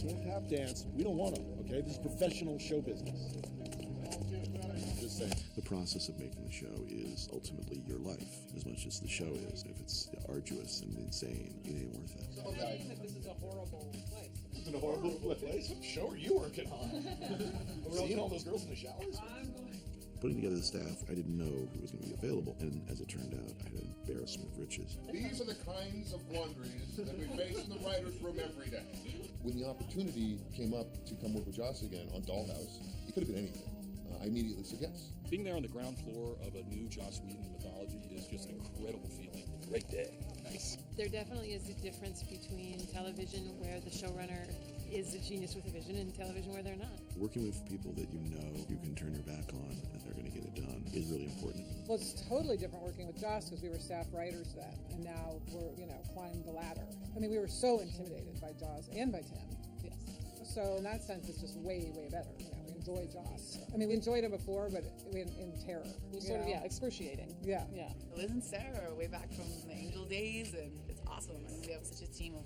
can't tap dance. We don't want them, okay? This is professional show business. Just saying. The process of making the show is ultimately your life, as much as the show is. If it's arduous and insane, it ain't worth it. So I think that this is a horrible place. This is a horrible place. What show are you working on? Seeing all those girls in the showers? Putting together the staff, I didn't know who was going to be available, and as it turned out, I had an embarrassment of riches. These are the kinds of quandaries that we face in the writer's room every day. When the opportunity came up to come work with Joss again on Dollhouse, it could have been anything. I immediately said yes. Being there on the ground floor of a new Joss Whedon mythology is just an incredible feeling. Great day. Nice. There definitely is a difference between television where the showrunner is a genius with a vision and television where they're not. Working with people that you know you can turn your back on and they're going to get it done is really important. Well, it's totally different working with Joss because we were staff writers then, and now we're, climbed the ladder. I mean, we were so intimidated by Joss and by Tim. Yes. So in that sense, it's just way, way better. We enjoy Joss. I mean, we enjoyed him before, but in terror. It was sort of, excruciating. Yeah. Liz and Sarah are way back from the Angel days, and it's awesome. I mean, we have such a team of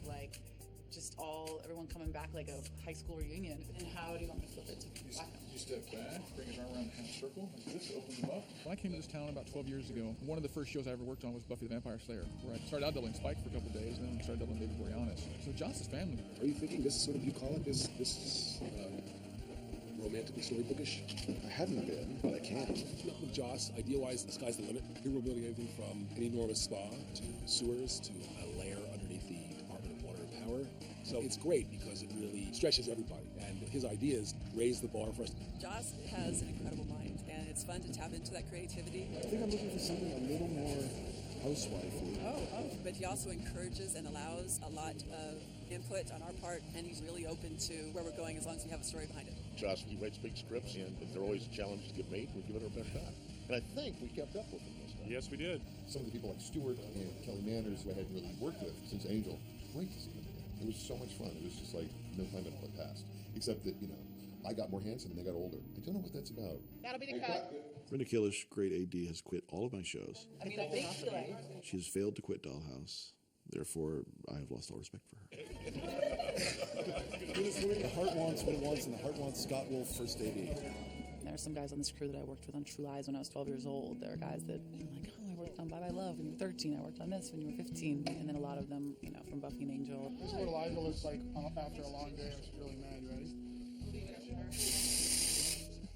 just everyone coming back like a high school reunion. And how do you want me to flip it to platinum? You step back, bring it around in a circle, like this, opens them up. When I came to this town about 12 years ago, one of the first shows I ever worked on was Buffy the Vampire Slayer, where I started out doubling Spike for a couple of days, and then started doubling David Boreanaz. So Joss's family. Are you thinking this is sort of, you call it this romantically storybookish? I haven't been, but I can. With Joss, idea-wise, the sky's the limit. Here we're building everything from an enormous spa to sewers to a lair underneath the Department of Water and Power. So it's great because it really stretches everybody. And his ideas raise the bar for us. Joss has an incredible mind, and it's fun to tap into that creativity. I think I'm looking for something a little more housewifely. But he also encourages and allows a lot of input on our part, and he's really open to where we're going as long as we have a story behind it. Joss, he writes big scripts, and they're always challenged to get made. We give it our best shot. And I think we kept up with him this time. Yes, we did. Some of the people like Stewart and Kelly Manners, who I hadn't really worked with since Angel, great to see them again. It was so much fun. It was just like no time had passed. Except that, I got more handsome and they got older. I don't know what that's about. That'll be the cut. Brenda Kilish, great AD, has quit all of my shows. I mean, a big delay. She has failed to quit Dollhouse. Therefore, I have lost all respect for her. The heart wants what it wants, and the heart wants Scott Wolf first AD. There are some guys on this crew that I worked with on True Lies when I was 12 years old. There are guys that I'm like, I worked on Bye Bye Love when you were 13. I worked on this when you were 15. And then a lot of them, from Buffy and Angel. This is what Eliza looks like after a long day. She's really mad, ready?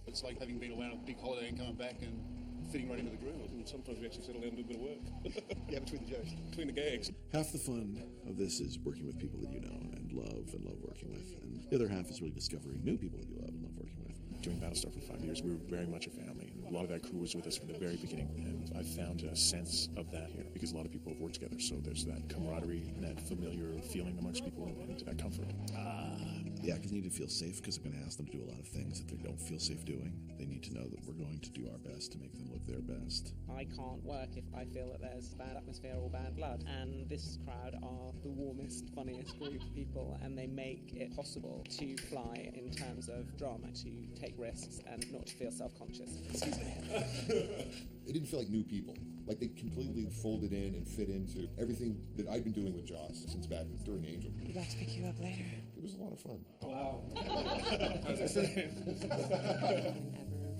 It's like having been away on a big holiday and coming back and fitting right into the groove. And sometimes we actually settle down and do a bit of work. Yeah, between the jokes, between the gags. Half the fun of this is working with people that you know and love working with. And the other half is really discovering new people that you love and love working with. Doing Battlestar for 5 years, we were very much a family. And a lot of that crew was with us from the very beginning. And I've found a sense of that here because a lot of people have worked together. So there's that camaraderie and that familiar feeling amongst people and that comfort. Yeah, because they need to feel safe because I'm going to ask them to do a lot of things that they don't feel safe doing. They need to know that we're going to do our best to make them look their best. I can't work if I feel that there's bad atmosphere or bad blood. And this crowd are the warmest, funniest group of people, and they make it possible to fly in terms of drama, to take risks and not to feel self-conscious. Excuse me. It didn't feel like new people. Like they completely folded in and fit into everything that I'd been doing with Joss since back during Angel. We're about to pick you up later. It was a lot of fun. Oh, wow. Whenever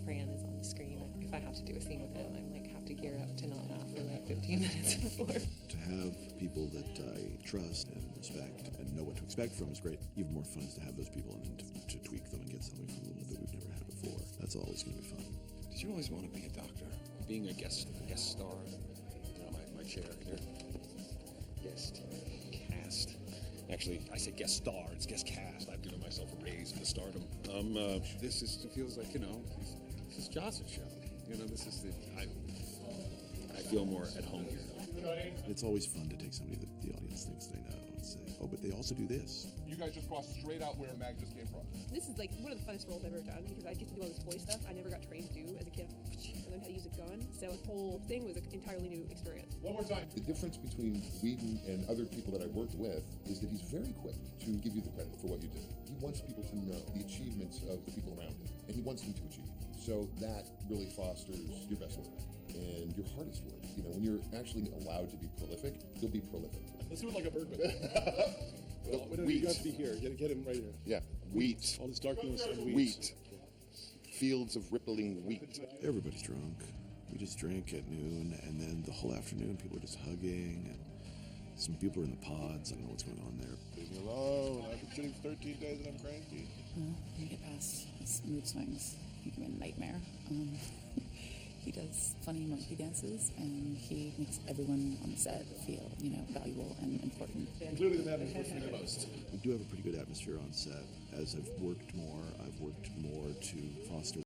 Fran is on the screen, if I have to do a scene with him, I'm have to gear up to not laugh for 15 minutes before. To have people that I trust and respect and know what to expect from is great. Even more fun is to have those people and to tweak them and get something from them that we've never had before. That's always going to be fun. Did you always want to be a doctor? Being a guest star, my chair here. Guest cast. Actually, I say guest star. It's guest cast. I've given myself a raise in the stardom. This feels like this is Joss's show. This is I feel more at home here. It's always fun to take somebody that the audience thinks they know and say, oh, but they also do this. You guys just crossed straight out where Mag just came from. This is one of the funnest roles I've ever done because I get to do all this boy stuff I never got trained to do as a kid. I learned how to use a gun, so the whole thing was an entirely new experience. One more time. The difference between Whedon and other people that I worked with is that he's very quick to give you the credit for what you did. He wants people to know the achievements of the people around him, and he wants them to achieve. So that really fosters your best work and your hardest work. When you're actually allowed to be prolific, you'll be prolific. Let's do it like a Bergman. Well, The you have to be here. Get him right here. Yeah, wheat. All this darkness and wheat. Wheat. Fields of rippling wheat. Everybody's drunk. We just drank at noon, and then the whole afternoon people are just hugging, and some people are in the pods. I don't know what's going on there. Leave me alone. I've been shooting 13 days and I'm cranky. When you get past his mood swings, you can be a nightmare. He does funny monkey dances, and he makes everyone on the set feel, valuable and important. Clearly the man who's pushing the most. We do have a pretty good atmosphere on set. As I've worked more to foster